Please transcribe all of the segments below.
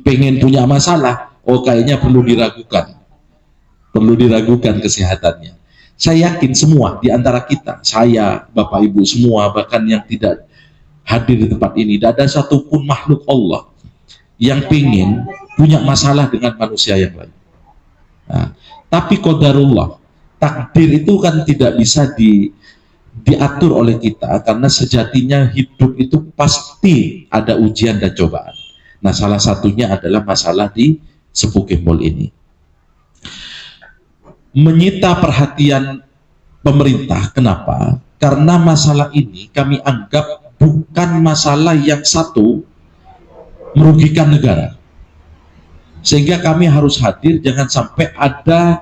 pengen punya masalah, oh kayaknya perlu diragukan kesehatannya. Saya yakin semua di antara kita, saya, Bapak Ibu semua, bahkan yang tidak hadir di tempat ini, tidak ada satupun makhluk Allah yang pengen punya masalah dengan manusia yang lain. Nah, tapi qadarullah, takdir itu kan tidak bisa diatur oleh kita, karena sejatinya hidup itu pasti ada ujian dan cobaan. Nah, salah satunya adalah masalah di Sepuh Gembol ini. Menyita perhatian pemerintah, kenapa? Karena masalah ini kami anggap bukan masalah yang satu merugikan negara. Sehingga kami harus hadir, jangan sampai ada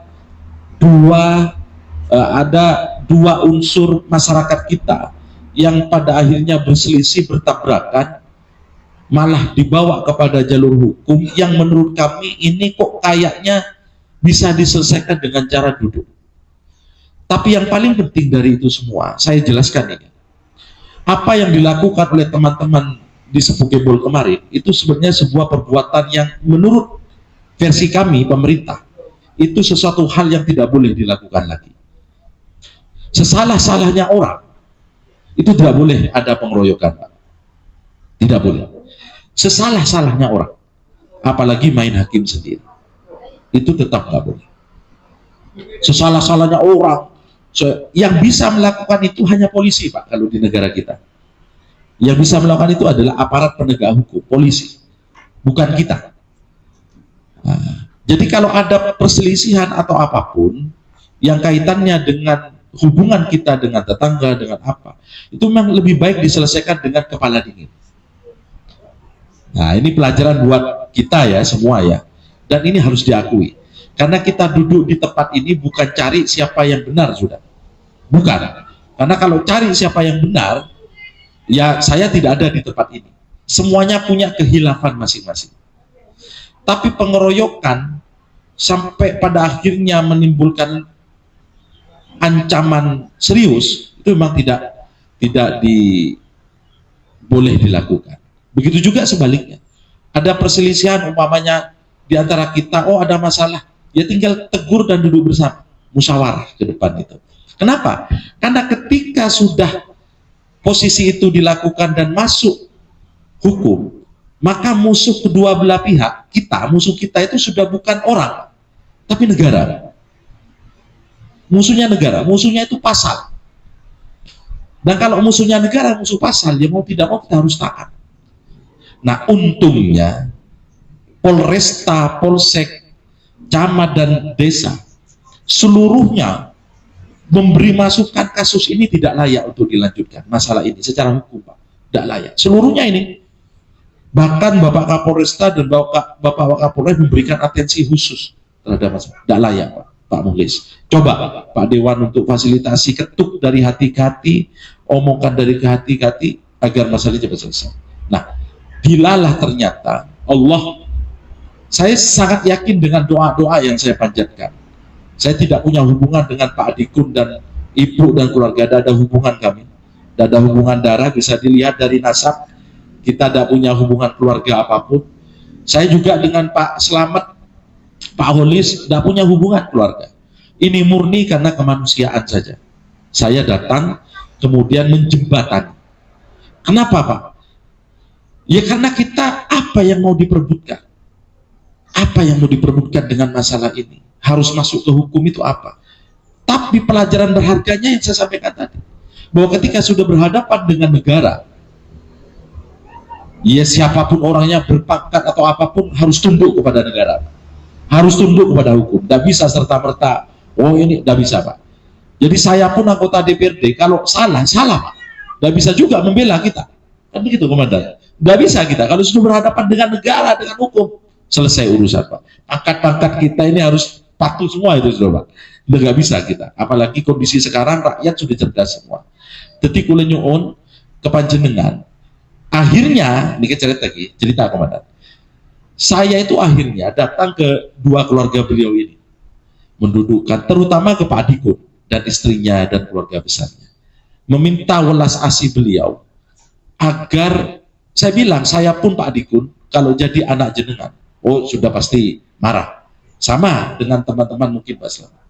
dua unsur masyarakat kita yang pada akhirnya berselisih, bertabrakan, malah dibawa kepada jalur hukum yang menurut kami ini kok kayaknya bisa diselesaikan dengan cara duduk. Tapi yang paling penting dari itu semua, saya jelaskan ini. Apa yang dilakukan oleh teman-teman di Sepuh Gembol kemarin, itu sebenarnya sebuah perbuatan yang menurut versi kami, pemerintah, itu sesuatu hal yang tidak boleh dilakukan lagi. Sesalah-salahnya orang, itu tidak boleh ada pengeroyokan, Pak. Tidak boleh. Sesalah-salahnya orang, apalagi main hakim sendiri, itu tetap nggak boleh. Sesalah-salahnya orang, yang bisa melakukan itu hanya polisi, Pak, kalau di negara kita. Yang bisa melakukan itu adalah aparat penegak hukum, polisi, bukan kita. Nah, jadi kalau ada perselisihan atau apapun yang kaitannya dengan hubungan kita dengan tetangga, dengan apa, itu memang lebih baik diselesaikan dengan kepala dingin. Nah, ini pelajaran buat kita ya, semua ya. Dan ini harus diakui. Karena kita duduk di tempat ini bukan cari siapa yang benar, sudah. Bukan. Karena kalau cari siapa yang benar, ya saya tidak ada di tempat ini. Semuanya punya kehilafan masing-masing. Tapi pengeroyokan sampai pada akhirnya menimbulkan ancaman serius, itu memang tidak boleh dilakukan. Begitu juga sebaliknya. Ada perselisihan umpamanya di antara kita, oh ada masalah, ya tinggal tegur dan duduk bersama, musyawarah ke depan itu. Kenapa? Karena ketika sudah posisi itu dilakukan dan masuk hukum, maka musuh kedua belah pihak, musuh kita itu sudah bukan orang, tapi negara. Musuhnya negara, musuhnya itu pasal. Dan kalau musuhnya negara, musuh pasal, ya mau tidak mau kita harus taat. Nah, untungnya Polresta, Polsek, camat dan desa seluruhnya memberi masukan kasus ini tidak layak untuk dilanjutkan, masalah ini secara hukum, Pak, tidak layak seluruhnya ini. Bahkan Bapak Kapolresta dan Bapak Wakapolres memberikan atensi khusus terhadap masalah, tidak layak, Pak Muhlis. Coba Pak Dewan untuk fasilitasi, ketuk dari hati ke hati, omongkan dari ke hati ke hati agar masalah ini cepat selesai. Nah, bilalah ternyata Allah, saya sangat yakin dengan doa-doa yang saya panjatkan. Saya tidak punya hubungan dengan Pak Adikun dan Ibu dan keluarga, tidak ada hubungan kami. Tidak ada hubungan darah, bisa dilihat dari nasab. Kita tidak punya hubungan keluarga apapun. Saya juga dengan Pak Slamet, Pak Holis, tidak punya hubungan keluarga. Ini murni karena kemanusiaan saja. Saya datang, kemudian menjembatani. Kenapa, Pak? Ya karena kita, apa yang mau diperbutkan? Apa yang mau diperbutkan dengan masalah ini? Harus masuk ke hukum itu apa? Tapi pelajaran berharganya yang saya sampaikan tadi, bahwa ketika sudah berhadapan dengan negara, ya siapapun orangnya, berpangkat atau apapun, harus tunduk kepada negara, harus tunduk kepada hukum. Tidak bisa serta-merta, oh ini tidak bisa, Pak. Jadi saya pun anggota DPRD, kalau salah, Pak. Tidak bisa juga membela kita. Kan begitu, Komandan. Tidak bisa kita, kalau sudah berhadapan dengan negara, dengan hukum, selesai urusan, Pak. Pangkat-pangkat kita ini harus patuh semua itu, sudah, Pak. Nggak bisa kita. Apalagi kondisi sekarang, rakyat sudah cerdas semua. Detik kula nyuun kepanjenengan. Akhirnya, ini cerita Komandan. Saya itu akhirnya datang ke dua keluarga beliau ini, mendudukkan, terutama ke Pak Adikun dan istrinya dan keluarga besarnya, meminta welas asih beliau agar, saya bilang, saya pun Pak Adikun, kalau jadi anak jenengan? Oh, sudah pasti marah. Sama dengan teman-teman mungkin Pak Selamat.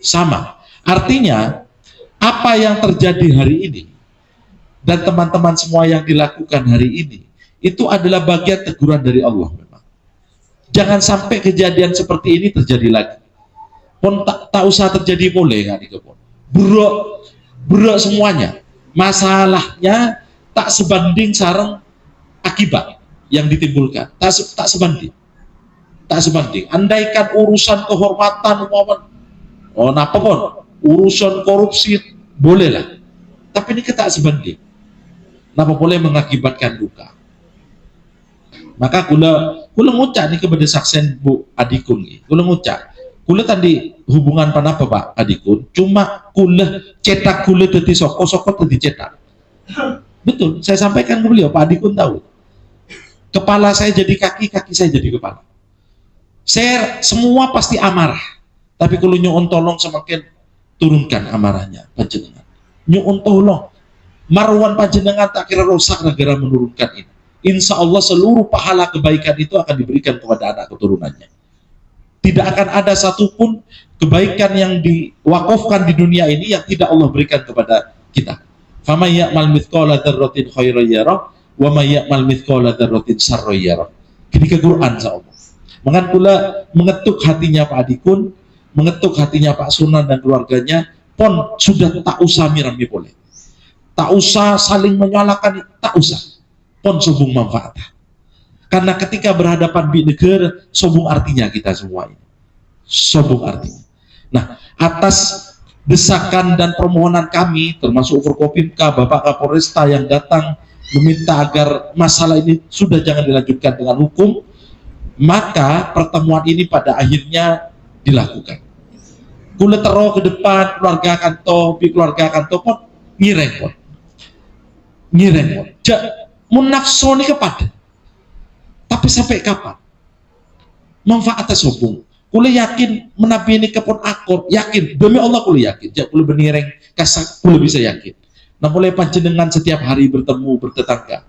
Sama. Artinya, apa yang terjadi hari ini dan teman-teman semua yang dilakukan hari ini, itu adalah bagian teguran dari Allah memang. Jangan sampai kejadian seperti ini terjadi lagi. Pun tak usah terjadi boleh nggak di kebun. Buruk semuanya. Masalahnya tak sebanding sarang akibat yang ditimbulkan. Tak sebanding. Tak sebanding. Andaikan urusan kehormatan napa pun urusan korupsi bolehlah. Tapi ini tak sebanding. Napa boleh mengakibatkan duka. Maka kula ngucap nih kepada saksen Bu Adikun nih. Kula ngucap. Kula tadi hubungan panapa Pak Adikun. Cuma kula cetak kula tadi soko tadi cetak. Betul. Saya sampaikan ke beliau. Pak Adikun tahu. Kepala saya jadi kaki saya jadi kepala. Saya semua pasti amarah. Tapi kalau nyuun tolong semakin turunkan amarahnya panjenengan. Nyuun tolong. Marwan panjenengan tak kira rusak negara menurunkan ini. Insya Allah seluruh pahala kebaikan itu akan diberikan kepada anak keturunannya. Tidak akan ada satupun kebaikan yang diwakafkan di dunia ini yang tidak Allah berikan kepada kita. Faman ya'mal mithqala dzarratin khairan yarah wa may ya'mal mithqala dzarratin syarran yarah. Ini ke Quran insyaallah. Maka pula mengetuk hatinya Pak Adikun, mengetuk hatinya Pak Sunan dan keluarganya, pon sudah tak usah mirami boleh. Tak usah saling menyalahkan, tak usah. Pon sobung manfaat. Karena ketika berhadapan di negara, sobung artinya kita semua ini. Sobung artinya. Nah, atas desakan dan permohonan kami, termasuk Forkopimka, Bapak Kapolresta yang datang meminta agar masalah ini sudah jangan dilanjutkan dengan hukum, maka pertemuan ini pada akhirnya dilakukan. Kula tero ke depan keluarga kanto pun ngireng pun. Munafsoni kepada. Tapi sampai kapan? Manfaatnya sobung. Kula yakin menabi ini kepon akor, yakin demi Allah kula yakin. Jak kula benireng kasak kula bisa yakin. Nah mulai panjenengan setiap hari bertemu bertetangga.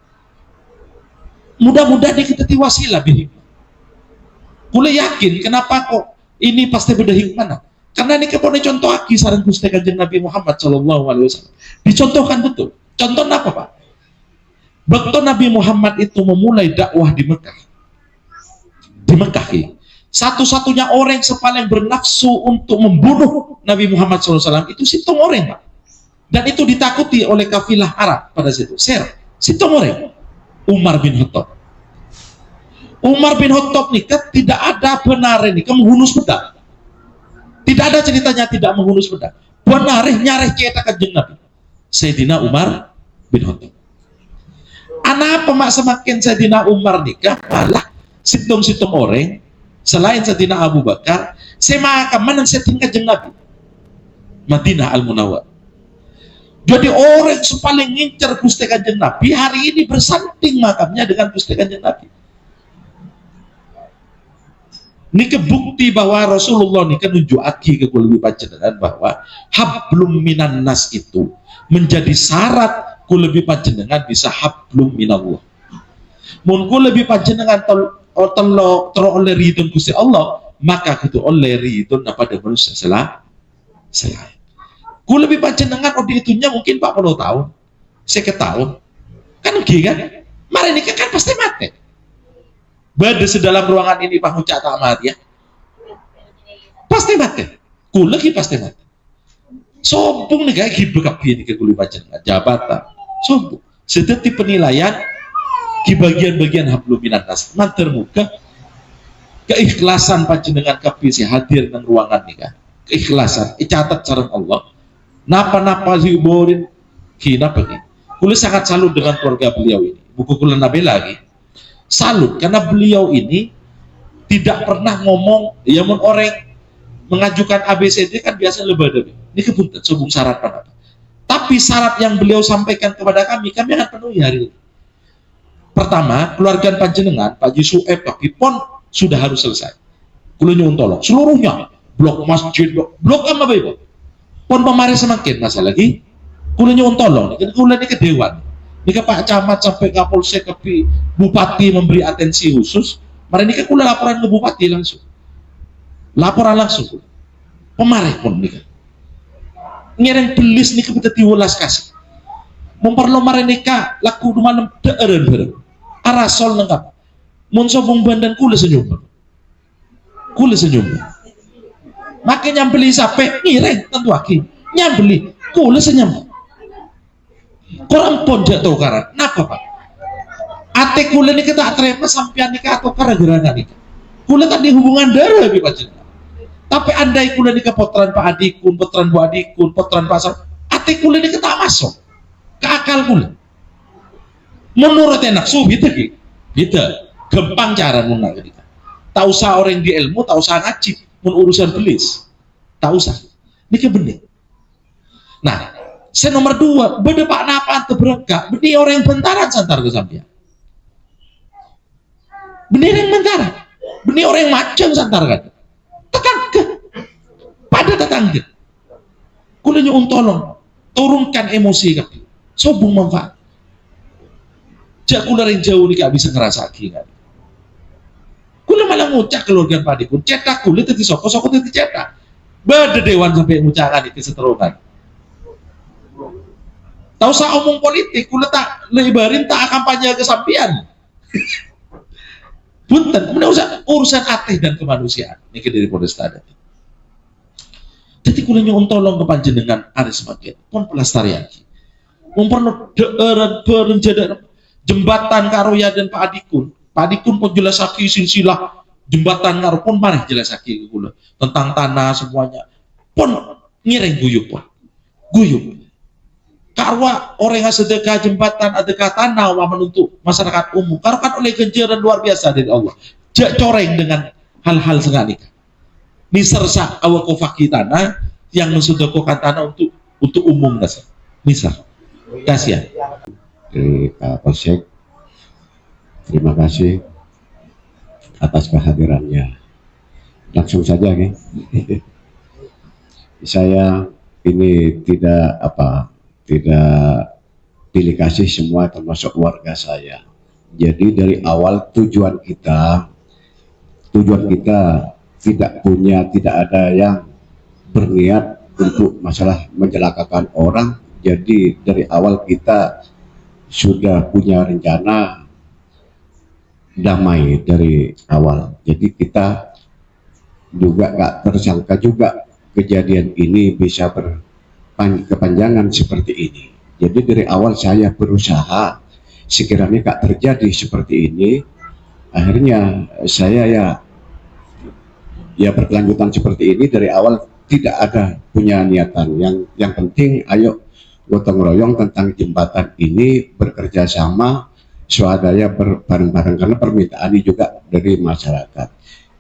Mudah-mudahan kita tiwasilah bihim. Kula yakin kenapa kok ini pasti beda hikmah. Karena ini kepon contoh aki sareng Gusti Kanjeng Nabi Muhammad sallallahu alaihi wasallam. Dicontohkan betul. Contoh apa, Pak? Waktu Nabi Muhammad itu memulai dakwah di Mekah. Di Mekah ini, satu-satunya orang yang paling bernafsu untuk membunuh Nabi Muhammad SAW itu situng orang, Pak. Dan itu ditakuti oleh kafilah Arab pada situ. Situng orang. Umar bin Khattab. Umar bin Khattab nih kan tidak ada benar ini, menghunus pedang. Tidak ada ceritanya tidak menghunus pedang. Benar nyareh cetak Kanjeng Nabi. Sayyidina Umar bin Khattab. Anak pemak semakin Sayyidina Umar nikah malah situng-situng orang selain Sayyidina Abu Bakar semakan menang setting Kanjeng Nabi Madinah Al-Munawwar. Jadi orang yang paling ngincer Gusti Kanjeng Nabi hari ini bersanding makamnya dengan Gusti Kanjeng Nabi. Ini kebukti bahwa Rasulullah ini kan nunjuki ke kuliwi panjenengan bahwa hablum minan nas itu menjadi syarat ku lebih panjenengan bisa hablum minallah. Mun ku lebih panjenengan oleh ridho Gusti Allah, maka kudu oleh ridho pada manusia selain. Ku lebih panjenengan itunya mungkin 40 tahun, 50 tahun. Kan kan? Mari ini kan pasti mati. Bada sedalam ruangan ini pangucap tak mati ya. Pasti mati. Ku lagi pasti mati. Sombong nih kayak gibekapi nih ke kulit panjenengan jabatan. Sombong. Sedeti penilaian di bagian-bagian hablum minan nas. Manter muka keikhlasan panjenengan kapi si hadir nang ruangan nih kan. Keikhlasan. Catat sareng Allah. Napa-napa hiburin kina bagi. Kulit sangat salut dengan keluarga beliau ini. Buku kulit nabi lagi. Salut karena beliau ini tidak pernah ngomong ya mun orang mengajukan ABCD kan biasa lebih. Ini kepunten sobung syarat apa. Tapi syarat yang beliau sampaikan kepada kami akan penuhi hari ini. Pertama, keluarga panjenengan, Pak Yusuf, Pak Pipon sudah harus selesai. Kulo nyuwun tolong seluruhnya, blok masjid, blok apa Bapak? Pon pemarin semakin masa lagi. Kulo nyuwun tolong, kulo ini ke dewan. Nika Pak Camat sampai Kapolsek ke Bupati memberi atensi khusus. Mari nika kula laporan ke Bupati langsung. Laporan langsung. Pemareh pun nika. Ngereng belis nika kita diulas kasih. Memperlo mari nika laku dumanem deeren bareng. Arasol lengkap. Mun sobong bandan kula senyum. Kula senyum. Makanya nyambeli sampai ngireng tentu aki. Nyambeli kula senyum. Kurang pun jatuh karan. Napa Pak? Ate kula nika tak terima sampean nika atau gara-gara nika. Kula tadi hubungan darah bi panjenengan. Tapi andai kula nika potran Pak Adikun, potran Bu Adikun, potran Pak Sal, ate kula nika tak masuk ke akal kula. Menurut enak gitu gitu. Gitu. Gampang cara mun nak kita. Tak usah orang di ilmu, tak usah ngaji, mun urusan belis. Tak usah. Nika bener. Nah, saya nomor 2, beda Pak Napa teberengkak, beni orang yang bentaran santar ke sampean. Beni orang yang bentaran, beni orang yang macam santar kan. Tetangga, pada tetangga. Kulanya tolong, turunkan emosi kan. Sobung manfaat. Jak kula yang jauh nih gak bisa ngerasa kan. Kula malah ngucak keluarga Pak Adikun, cetak kula tadi soko tadi cetak. Bada dewan sampai ngucakan itu seterusnya. Tahu saya omong politik, kula tak lebarin tak kampanye ke sampean. Punten, kemudian urusan ateh dan kemanusiaan. Ini dari Polresta. Jadi kula nyuwun tolong ke panjenengan aris makin, pun pelestarian. Memperlu daerah berenjada jembatan karoya dan Pak Adikun. Pak Adikun pun jelasaki silsilah jembatan karo pun mana jelasaki ke kula tentang tanah semuanya. Pun ngireng guyup pun. Guyup. Karwa orang yang sedekah jembatan adekah tanah untuk masyarakat umum. Karena kan oleh kejaran luar biasa dari Allah. Jak coreng dengan hal-hal sengaja. Misersa awakofaki tanah yang mensedekahkan tanah untuk umum dasar. Misal. Kasihan. Dari Pak Polsek, terima kasih atas kehadirannya. Langsung saja nih. Saya ini tidak pilih kasih semua termasuk warga saya. Jadi dari awal tujuan kita tidak ada yang berniat untuk masalah mencelakakan orang. Jadi dari awal kita sudah punya rencana damai dari awal. Jadi kita juga gak tersangka juga kejadian ini bisa berkepanjangan seperti ini. Jadi dari awal saya berusaha sekiranya gak terjadi seperti ini. Akhirnya saya ya berkelanjutan seperti ini dari awal tidak ada punya niatan. Yang penting ayo gotong royong tentang jembatan ini bekerja sama swadaya bareng-bareng karena permintaan ini juga dari masyarakat.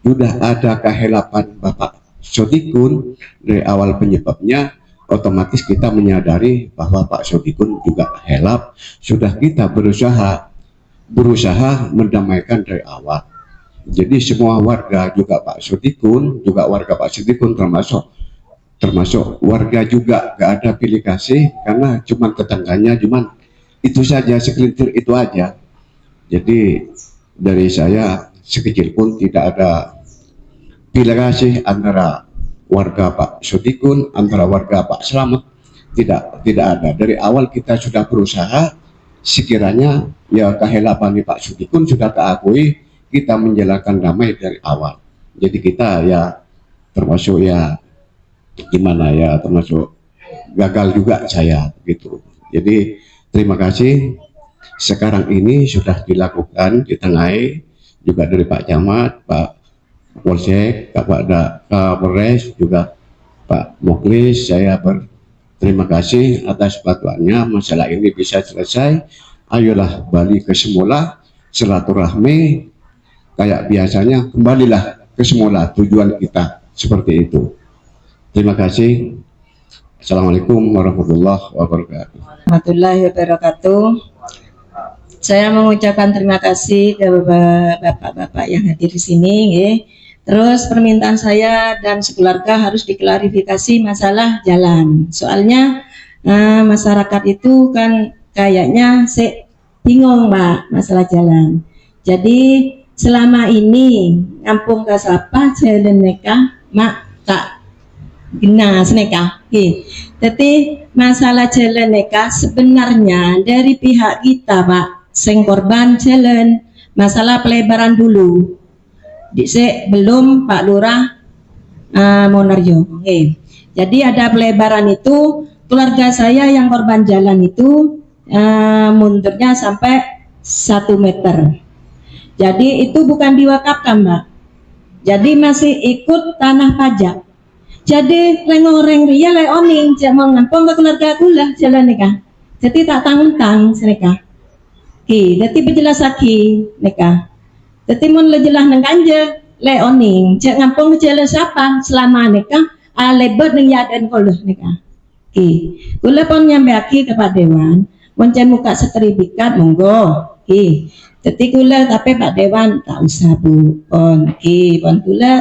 Sudah ada kehelapan Bapak Sodikun dari awal penyebabnya, otomatis kita menyadari bahwa Pak Sodikun juga helap. Sudah kita berusaha mendamaikan dari awal. Jadi semua warga juga Pak Sodikun, juga warga Pak Sodikun termasuk warga juga gak ada pilih kasih karena cuman tetangganya cuman itu saja, segelintir itu aja. Jadi dari saya sekecil pun tidak ada pilih kasih antara warga Pak Sodikun, antara warga Pak Slamet, tidak ada. Dari awal kita sudah berusaha sekiranya ya kehelapan Pak Sodikun sudah terakui, kita menjalankan damai dari awal. Jadi kita ya termasuk ya gimana ya, termasuk gagal juga saya gitu. Jadi terima kasih. Sekarang ini sudah dilakukan di tengah juga dari Pak Camat, Pak Polsek, Pak Polres, juga Pak Moklis. Saya berterima kasih atas bantuannya, masalah ini bisa selesai. Ayolah balik ke semula, silaturahmi kayak biasanya, kembalilah ke semula tujuan kita seperti itu. Terima kasih. Assalamualaikum warahmatullahi wabarakatuh. Warahmatullahi wabarakatuh. Saya mengucapkan terima kasih ke bapak-bapak yang hadir di sini. Terus permintaan saya dan sekeluarga harus diklarifikasi masalah jalan. Soalnya masyarakat itu kan kayaknya saya bingung Pak masalah jalan. Jadi selama ini ngampung ke siapa jalan neka mak tak gina seneka. Jadi masalah jalan neka sebenarnya dari pihak kita Pak, sing korban jalan masalah pelebaran dulu. Belum Pak Lurah Monarjo. Jadi ada pelebaran itu, keluarga saya yang korban jalan itu mundurnya sampai 1 meter. Jadi itu bukan diwakafkan Mbak. Jadi masih ikut tanah pajak. Jadi reng-reng ria le oning cek mau ngampung ke keluarga gula jalan nikah. Jadi tak tanggung-tang mereka. Jadi berjelas lagi nikah. Jadi mun le jelas nang kanje le oning cek ngampung ke jalan siapa selama nikah lebet nang yaden koleh nikah. Gula pun nyampe aki kepada dewan. Moncen muka sertifikat monggo. Jadi gula tapi Pak Dewan tak usah Bu. Pon gula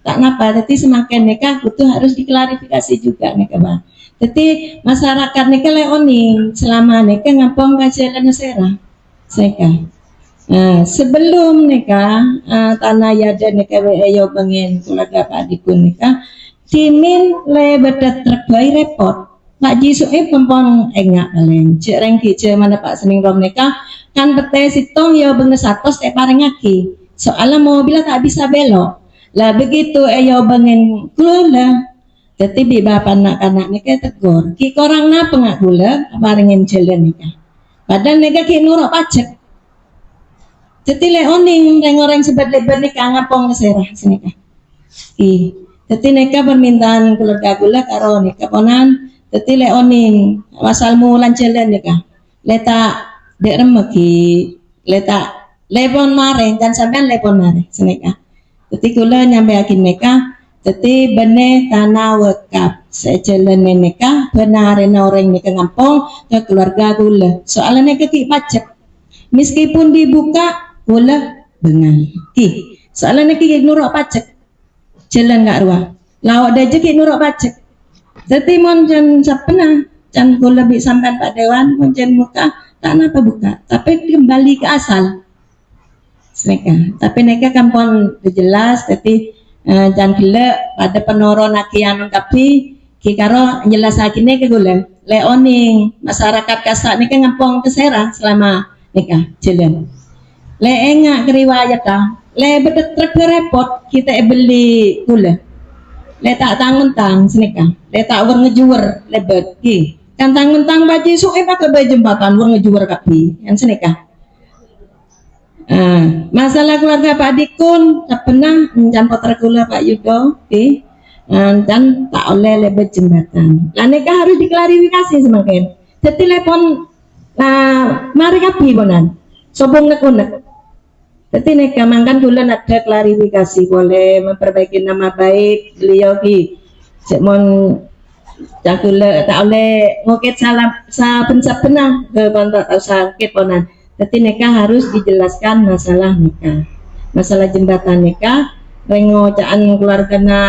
tak ngapa. Jadi semakin nikah itu harus diklarifikasi juga nikah Pak. Jadi masyarakat nikah leoning selama nikah ngampung kajian serah. Sebelum nikah tanah yada nikah ayo pengen keluarga Pak Dikun nikah timin le bedat terbaik repot. Pak Jisuke pempon enggak paling cek rengki cek mana Pak Sening rom nikah kan pete sitong ya benges atos pareng aki soalnya mobil tak bisa belok lah begitu ayo bengen kula jadi bi bapak anak-anak nikah tegur ki korang napa ngak gula parengin jalan nikah padahal nikah ki nurok pajak jadi leoning reng-reng sebat lebar nikah ngapong serah senikah jadi nikah permintaan keluarga gula karo nikah ponan jadi leoning wasal mulan jalan nikah leta dek remeki leta lepon mare dan sampean lepon mare seneka jadi kula nyampe akin neka jadi bene tanah wakaf sejalan neka benar orang neka ngampung ke keluarga kula soalnya neka ki pajak meskipun dibuka kula bengal soalnya neka ki nurok pajak jalan gak ruah lawak daje ki nurok pajak jadi monjen sapena can kula bi sampean Pak Dewan monjen muka tak napa buka tapi kembali ke asal mereka tapi mereka kampung jelas tapi jangan gila pada penoron akian tapi kikaro jelas akhirnya ke gula leoning masyarakat kasak ini kan ngampung kesera selama nikah jalan le enggak keriwayat dah le bedet repot kita beli gula le tak tanggung-tang senikah le tak ngejuwer lebet kan tang-tang baju suke pakai baju jembatan wong ngejuwer kapi yang senikah masalah keluarga Pak Dikun tak pernah mencampur tergula Pak Yudo dan tak oleh lebet jembatan lah nikah harus diklarifikasi semakin jadi telepon mari kapi bonan sobong nekunek jadi nikah mangkan bulan ada klarifikasi boleh memperbaiki nama baik beliau ki cekmon tak oleh ngokit salam saben-sabenah ke kontak sakit ponan. Jadi nikah harus dijelaskan masalah nikah, masalah jembatan nikah. Rengo caan keluarga na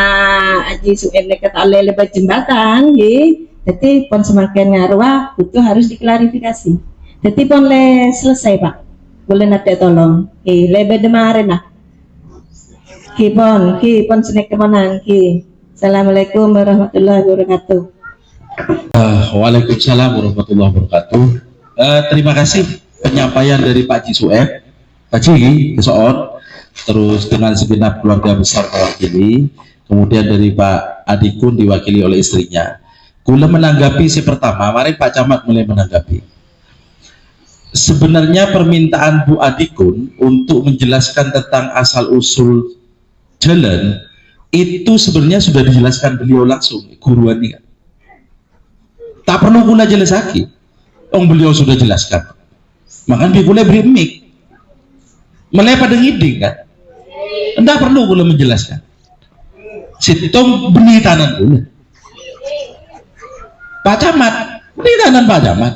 aji suken nikah tak oleh lebat jembatan, jadi pon semakin ngarwa itu harus diklarifikasi. Jadi pon le selesai Pak, boleh nate tolong, lebat demarin lah. Pon senek kemonan Assalamualaikum warahmatullahi wabarakatuh. Waalaikumsalam warahmatullahi wabarakatuh. Terima kasih penyampaian dari Pak Jisuek, Pak Ji, Kesoon, terus dengan segenap keluarga besar mewakili, kemudian dari Pak Adikun diwakili oleh istrinya. Kula menanggapi si pertama, mari Pak Camat mulai menanggapi. Sebenarnya permintaan Bu Adikun untuk menjelaskan tentang asal usul jalan itu sebenarnya sudah dijelaskan beliau langsung, guruan ini kan. Tak perlu kula jelas lagi, beliau sudah jelaskan. Makanya kula beri mic, mulai pada ngiding kan, tidak perlu kula menjelaskan. Sitong beli tanan kula. Pak Camat, beli tanan Pak Camat.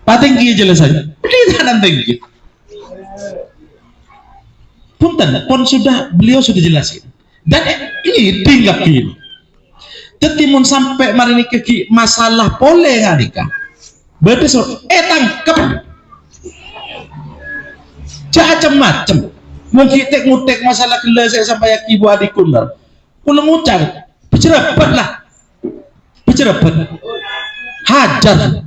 Pak Tengki jelasannya, beli tanan Tengki. Pun sudah beliau sudah jelasin dan ini tinggal gini tetimun sampai mari niki masalah boleh nikah Berarti tangkep. Macam-macam. Mungkin ngutek masalah gila saya sampai ibu adikku ntar. Kula ngucap, bercerebat lah. Bercerebat. Hajar.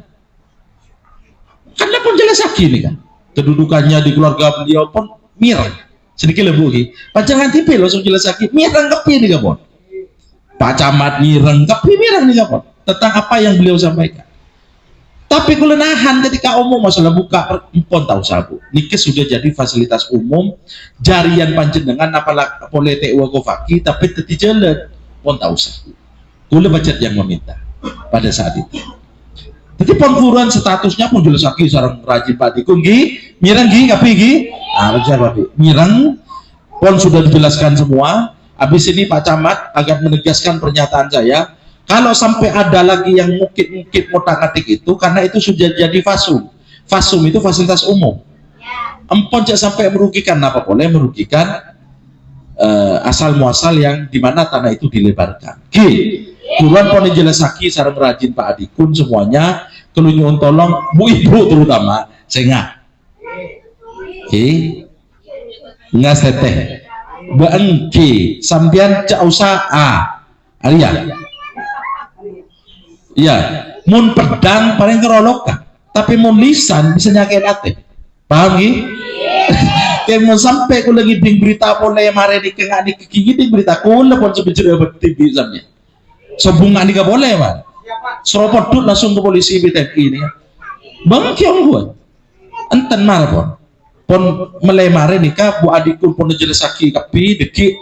Karena pun jelas lagi nih kan. Kedudukannya di keluarga beliau pun mirang. Sedikit lebih. Panjangan tipe langsung jelas lagi. Mirang kepi nih kapon. Pak Camat mirang kepi mirang nih kapon. Tentang apa yang beliau sampaikan. Tapi kalau nahan ketika umum masalah buka empon tahu sabu. Niki sudah jadi fasilitas umum jarian panjenengan apalagi politik wakofaki tapi teti jalan pon tahu sabu. Kula budget yang meminta pada saat itu. Jadi pengkuran statusnya pun jelas lagi seorang rajin Pak Dikun gi, mirang gi, kapi gi, mirang pon sudah dijelaskan semua. Habis ini Pak Camat agar menegaskan pernyataan saya. Kalau sampai ada lagi yang mungkin ngotak-atik itu, karena itu sudah jadi fasum. Fasum itu fasilitas umum. Empon jangan sampai merugikan apa boleh merugikan asal muasal yang dimana tanah itu dilebarkan. Turuan pon jelasaki sareng rajin Pak Adikun semuanya, kalau nyuwun tolong Bu Ibu terutama, saya nggak teteh, bangki sambian cak usah Arya. Ya, mun pedang paling kerolokan, tapi mun lisan bisa nyakitin hati. Paham gih? Kayak mau sampai aku lagi ding berita boleh mare di kengak di kiki ding berita kula pun sebenarnya bertibi samnya. Sebunga nika boleh man. Seropot dut langsung ke polisi BTK ini. Bang kiong gua. Enten mar pon melemare nika Bu Adikun pun jelasaki kapi deki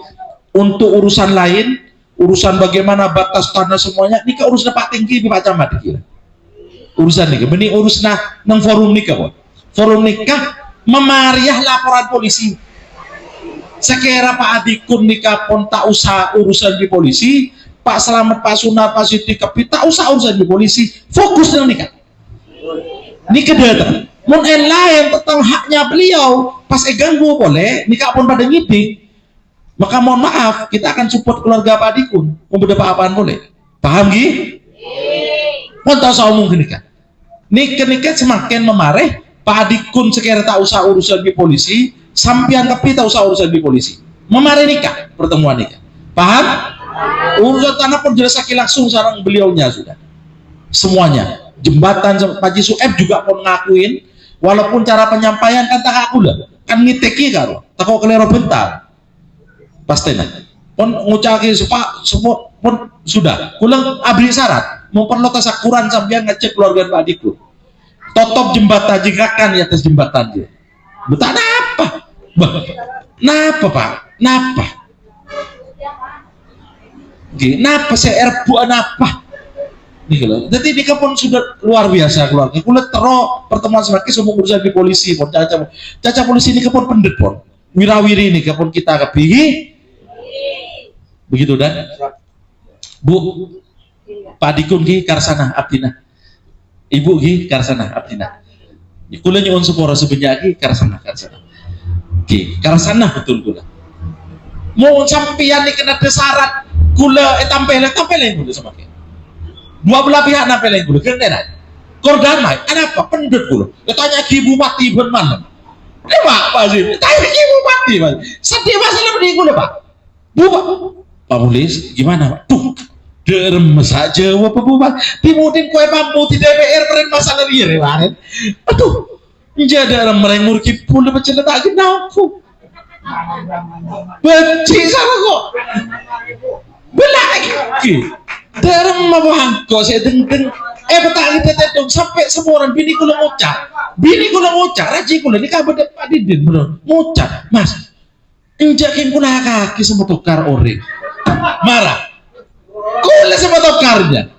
untuk urusan lain. Urusan bagaimana batas tanah semuanya nikah urusan Pak Tinggi Pak Camat dikira urusan nikah benih urus nang forum nikah forum nikah memariah laporan polisi sekira Pak Adikun nikah pun tak usah urusan di polisi Pak Selamat Pak Sunar Pak Siti Kepi tak usah urusan di polisi fokus dengan nikah datang mun lain tentang haknya beliau pas ganggu boleh nikah pun pada ngidik. Maka mohon maaf, kita akan support keluarga Pak Adikun. Mau apa-apaan boleh. Paham gih? Mau tahu saya omong kan? Nikah semakin memareh, Pak Adikun sekira tak usah urusan di polisi, sampian kepi tak usah urusan di polisi. Memareh nikah, pertemuan nikah. Paham? Urusan tanah pun jelas langsung sarang beliaunya sudah. Semuanya. Jembatan Pak Jisueb juga pun ngakuin, walaupun cara penyampaian kan tak aku lah. Kan ngiteki karo, tak kau kelero bentar. Pasti nah, pun ngucaki semua pun sudah. Kulang abri syarat, mau perlu tasakuran sambil ngecek keluarga Pak Adikun. Totop jembatan jikakan di atas jembatan dia. Betul apa? Napa Pak? Napa? Napa saya erbuan apa? Nih loh. Jadi ini pun sudah luar biasa keluarga. Kulit terus pertemuan semakin semua urusan di polisi pun caca polisi ini pun pendet pun. Wirawiri ini pun kita kepingin. Begitu dan Bu Pak Dikun gi karsana abdina Ibu gi karsana abdina kula nyuwun seporo sebenyak gi karsana gi karsana betul kula mau sampeyan kena syarat kula tampelin kula sama ki dua belah pihak nampelin kula kena kor damai ada apa pendek kula tanya ki bupati ben mana Pak sih tanya ki bupati Pak sedih masalah beli kula Pak Pak Mulis, gimana Pak? Tuh, derem saja Pak Bupati. Timudin kue pampu di DPR keren masalah dia kemarin. Aduh, jadi orang merenggur kipul macam tak kenal aku. Benci sama kok. Belaki. Derem apa kok saya deng. Petang kita dong sampai semua orang bini kula ngocak, raji kula ini kabar Pak Didin bener ngocak, Mas. Injakin kula kaki sama tukar ore. Marah kula sama tokarnya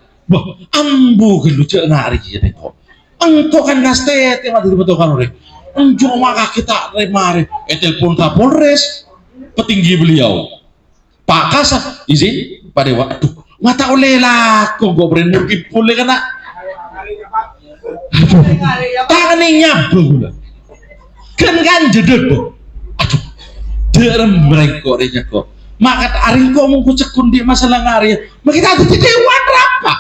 ambu lucu ngari jadi kok engkau kan ngastet yang ada di tokan ore enjuk maka kita remare telepon Kapolres petinggi beliau Pak Kasah izin pada waktu mata oleh lah kok gue berendur kipul kena tangannya nyabu kan jedut aduh derem mereka kok maka hari kau mau cekun di masalah ngari, kita ada di dewan apa?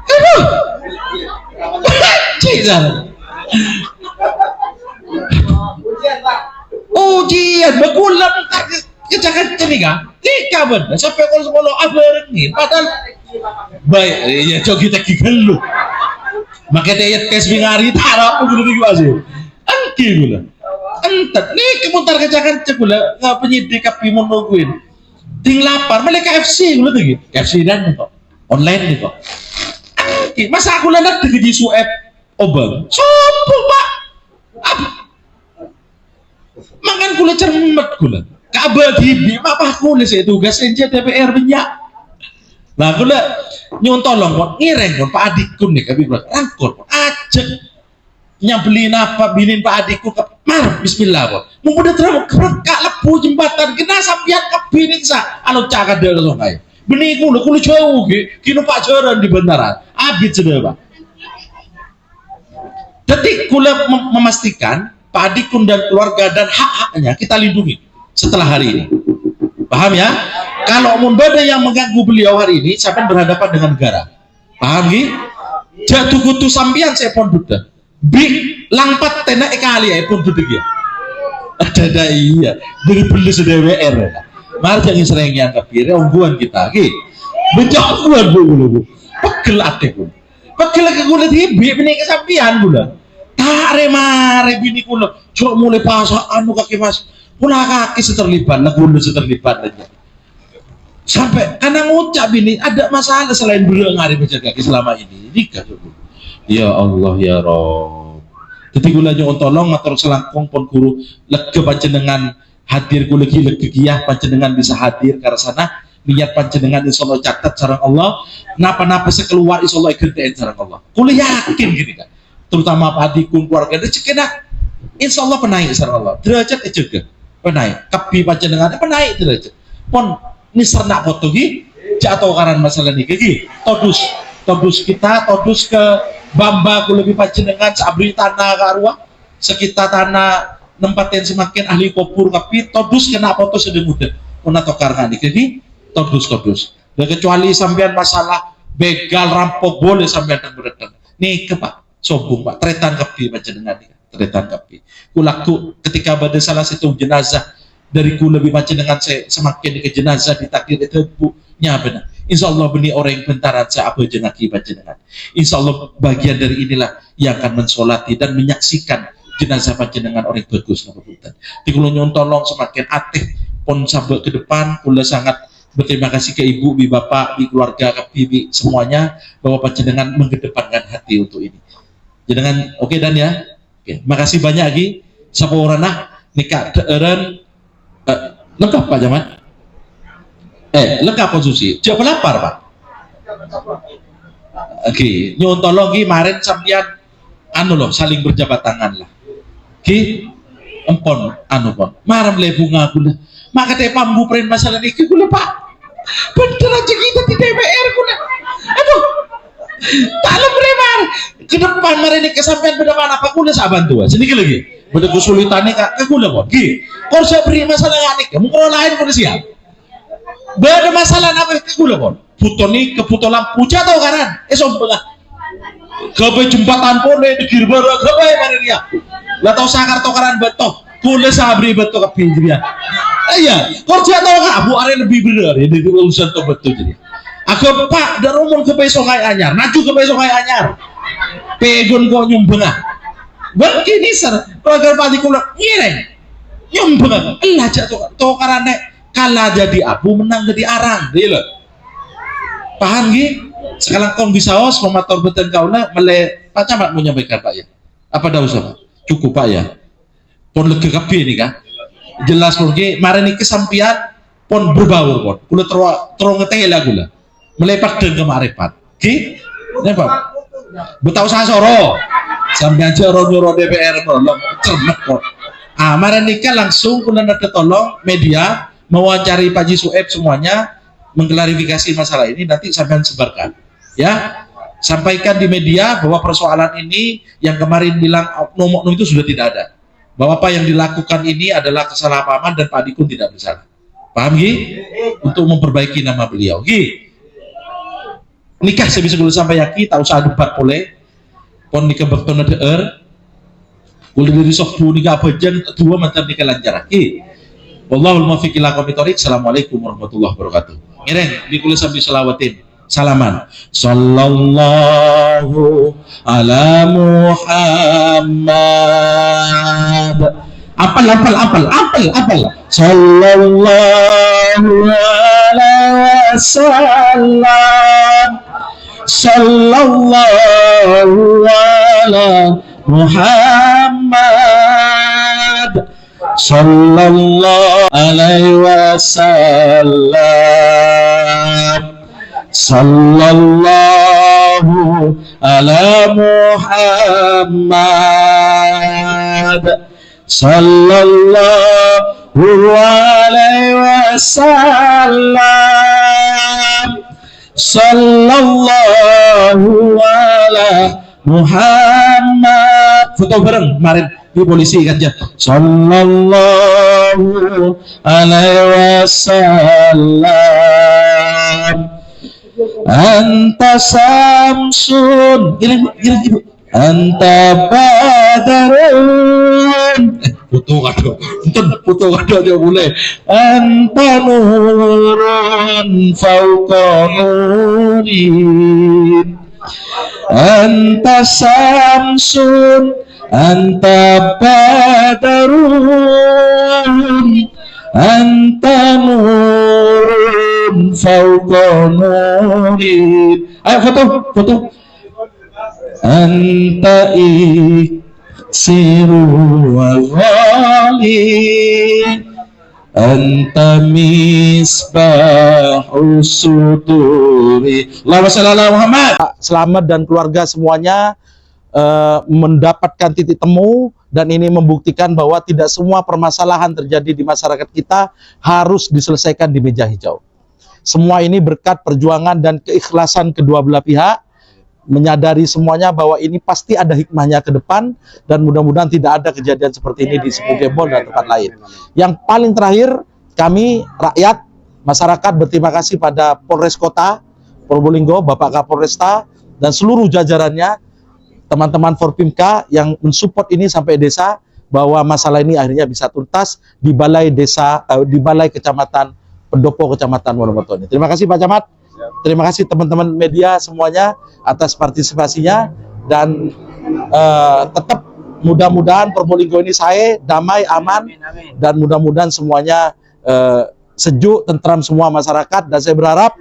Aduh. Cizar. Ujian bagulan kecakan cenega. Tika bener sampai kalau sekolah abarengin padahal baik ya coba kita gigelu. Makanya dia tes bingari tarap aku dulu aja. Angki gula. Entat nih kemutar kecakan cegula nggak penyidik kapi mau nungguin. Ting lapar mereka KFC gula tuh gitu. KFC dan kok online nih kok. Angki masa aku lihat di suap obeng. Sopo pak. Makan gula cermet gula. Kabel hibi apa kulit saya tugas aja DPR minyak. Nah gula nyontolong kok ngireng kok Pak adikku nih kami bilang rangkul kok ajak nyabelin apa binin Pak adikku ke mar bismillah kok mau udah terang kerekak lepu jembatan kena sampian kebinin sa anu cakap dia langsung kayak benih kulo jauh kino Pak Joran di bantaran abis sudah Pak. Detik kula memastikan Pak adikku dan keluarga dan hak-haknya kita lindungi setelah hari ini. Paham ya? Kalau ada yang mengganggu beliau hari ini, sampai berhadapan dengan negara. Paham ya? Jatuh kutu sambian saya pun duda. Big langpat tena ekali ya pun duda ya. Ada iya. Beli sudah WR. Mari jangan sering yang kepir ungguan kita. Oke. Menjauhan bu. Pegel ate pun. Pegel ke kulit hibi bini kesampian gula. Tare mare bini kulo. Cok mulai pasang anu kaki mas. Pula kaki seterlibat, lagu seterlibat aja. Sampai karena ngucap ini ada masalah selain beliau ngari baca kaki selama ini. Nikah dulu. Ya Allah ya Rob. Ketika gulanya tolong matur selangkong pun guru lega panjenengan hadir gula lega giyah panjenengan bisa hadir karena sana niat panjenengan insyaallah catat sareng Allah. Napa-napa sekeluar insyaallah ikhtiar sareng Allah. Kula yakin gini kan. Terutama adikku keluarga cekena insyaallah penaik sareng Allah. Derajat juga penaik. Kapi panjenengan penaik derajat. Pon ini sernak foto gi jatuh karan masalah nih gi todus kita todus ke Bamba ku lebih panjenengan sabri tanah karua sekitar tanah nempatin semakin ahli kopur tapi todus kena foto sedang muda pun atau karena nih gi todus dan kecuali sampean masalah begal rampok boleh sampean berdatang nih ke Pak sombong Pak tretan kapi panjenengan nih tretan kapi kulaku ketika pada salah satu jenazah dariku lebih macam dengan saya semakin ke jenazah ditakdir itu bunya benar. Insya Allah benih orang yang bentaran saya apa jengaki panjenengan. Insya Allah bagian dari inilah yang akan mensolati dan menyaksikan jenazah panjenengan orang bagus ngapunten. Di kula nyuwun tolong semakin atih pun sampai ke depan kula sangat berterima kasih ke ibu, bi bapak, bi keluarga, ke bibi semuanya bahwa panjenengan mengedepankan hati untuk ini. Jenengan oke dan ya. Oke, makasih banyak lagi. Sapa orana nikah deureun lengkap Pak Jaman? Lengkap konsumsi. Jangan lapar Pak. Oke, nyuwun tolong ki kemarin sampean anu loh saling berjabat tangan lah. Ki empon anu pon. Maram le bunga gula. Maka teh pambu pren masalah niki gula Pak. Bener aja kita di DPR gula. Aduh. Talem remar. Ke depan mari ini kesampean berdepan apa gula saban tua. Sedikit lagi. Betul kesulitannya kak gula kok. Ki. Kau saya beri masalah nganik, mungkin lain kau siap. Beda masalah apa ke gula kon? Puto nih ke puto lampu jatuh karan. Sombong lah. Kepe jembatan pun deh dikir baru kepe mana dia. Lah tahu sakar tokaran beto. Kule sabri beto ke pinggirnya. Iya, kau jatuh kak. Bu are lebih benar. Ini urusan to betul jadi. Aku Pak dan umum kepe songai anyar. Naju kepe songai anyar. Pegon kau nyumbeng ah. Begini ser. Program padi kulo ngireng. Nyumbeng lah jatuh karena kalah jadi abu menang jadi arang gitu loh. Paham gih? Sekarang kau bisa os memator beten kau na mele Pak Camat mau nyampaikan Pak ya apa dah usah Pak cukup Pak ya pon legi kapi ini kan jelas pun gih mari ini kesampian pon berbaur pon kulo terong ngeteh lagu lah melepak dan kemarepat gih ini Pak betau saya soro sampai joro nyoro DPR pon cermet pon mari nikah langsung kulo nanti tolong media mewawancari Pak Ji Sueb semuanya mengklarifikasi masalah ini nanti sampai sebarkan ya sampaikan di media bahwa persoalan ini yang kemarin bilang oknum-oknum itu sudah tidak ada bahwa apa yang dilakukan ini adalah kesalahpahaman dan Pak Dikun tidak bersalah paham Gi? Untuk memperbaiki nama beliau Gi? nikah sebisa dulu sampai yaki tak usah debat boleh pon nikah bertona deer boleh dari sok nikah apa jen dua macam nikah lancar wallahul muwaffiq ila aqwamit thoriq. Assalamualaikum warahmatullahi wabarakatuh. Ngereng dikulis sambil selawatin salaman sallallahu ala Muhammad. Apal sallallahu alaihi wasallam sallallahu ala Muhammad sallallahu alaihi wasallam sallallahu ala Muhammad sallallahu alaihi wasallam sallallahu ala Muhammad. Foto bareng kemarin di polisi kan ya. Sallallahu alaihi wasallam. Anta samsun. Gila ibu. Anta badarun. Foto kado dia boleh. Anta nurun fauqa nurin. Anta samsun, anta badarun, anta nurun fauqa nurin. Ayo foto. Anta iksiru wal ghali. Anta misbahus suduri. Allahumma shalli ala Muhammad. Selamat dan keluarga semuanya mendapatkan titik temu, dan ini membuktikan bahwa tidak semua permasalahan terjadi di masyarakat kita harus diselesaikan di meja hijau. Semua ini berkat perjuangan dan keikhlasan kedua belah pihak, menyadari semuanya bahwa ini pasti ada hikmahnya ke depan, dan mudah-mudahan tidak ada kejadian seperti ini di Sepu Gembol dan tempat lain. Yang paling terakhir, kami rakyat masyarakat berterima kasih pada Polres Kota Probolinggo, Bapak Kapolresta dan seluruh jajarannya, teman-teman Forpimka yang mensupport ini sampai desa, bahwa masalah ini akhirnya bisa tuntas di balai desa, di balai kecamatan Pendopo, Kecamatan Wonomerto ini. Terima kasih Pak Camat. Terima kasih teman-teman media semuanya atas partisipasinya, dan tetap mudah-mudahan Probolinggo ini damai, aman, dan mudah-mudahan semuanya sejuk, tentram semua masyarakat. Dan saya berharap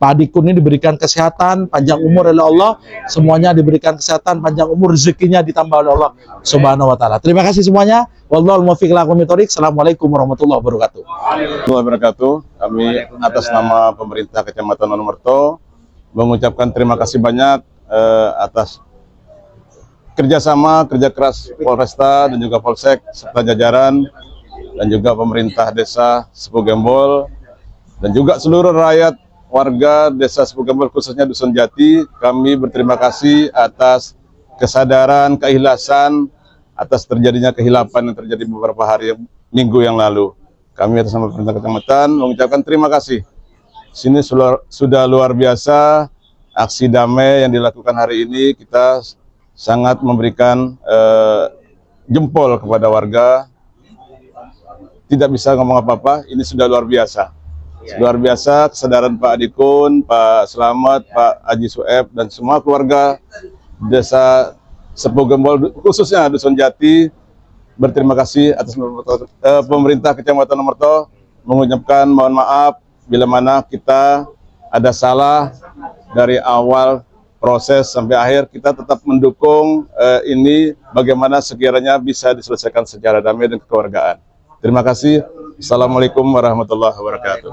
Pak Adikun ini diberikan kesehatan, panjang umur oleh Allah, semuanya diberikan kesehatan, panjang umur, rezekinya ditambah oleh Allah Subhanahu wa taala. Terima kasih semuanya. Wallahul muwaffiq ila aqwamit thoriq. Assalamualaikum warahmatullahi wabarakatuh. Warahmatullahi wabarakatuh. Kami atas nama pemerintah Kecamatan Wonomerto mengucapkan terima kasih banyak atas kerjasama, kerja keras Polresta dan juga Polsek serta jajaran, dan juga pemerintah desa Sepu Gembol, dan juga seluruh rakyat warga desa Sepu Gembol, khususnya Dusun Jati. Kami berterima kasih atas kesadaran, keikhlasan atas terjadinya kehilapan yang terjadi beberapa minggu yang lalu. Kami atas nama pemerintah kecamatan mengucapkan terima kasih. Sini sudah luar biasa aksi damai yang dilakukan hari ini. Kita sangat memberikan jempol kepada warga. Tidak bisa ngomong apa-apa, ini sudah luar biasa. Luar biasa kesadaran Pak Adikun, Pak Slamet, Pak Haji Sueb, dan semua keluarga desa Sepu Gembol, khususnya Dusun Jati. Berterima kasih atas pemerintah Kecamatan Wonomerto, mengucapkan mohon maaf bila mana kita ada salah dari awal proses sampai akhir. Kita tetap mendukung ini bagaimana sekiranya bisa diselesaikan secara damai dan kekeluargaan. Terima kasih. Assalamualaikum warahmatullahi wabarakatuh.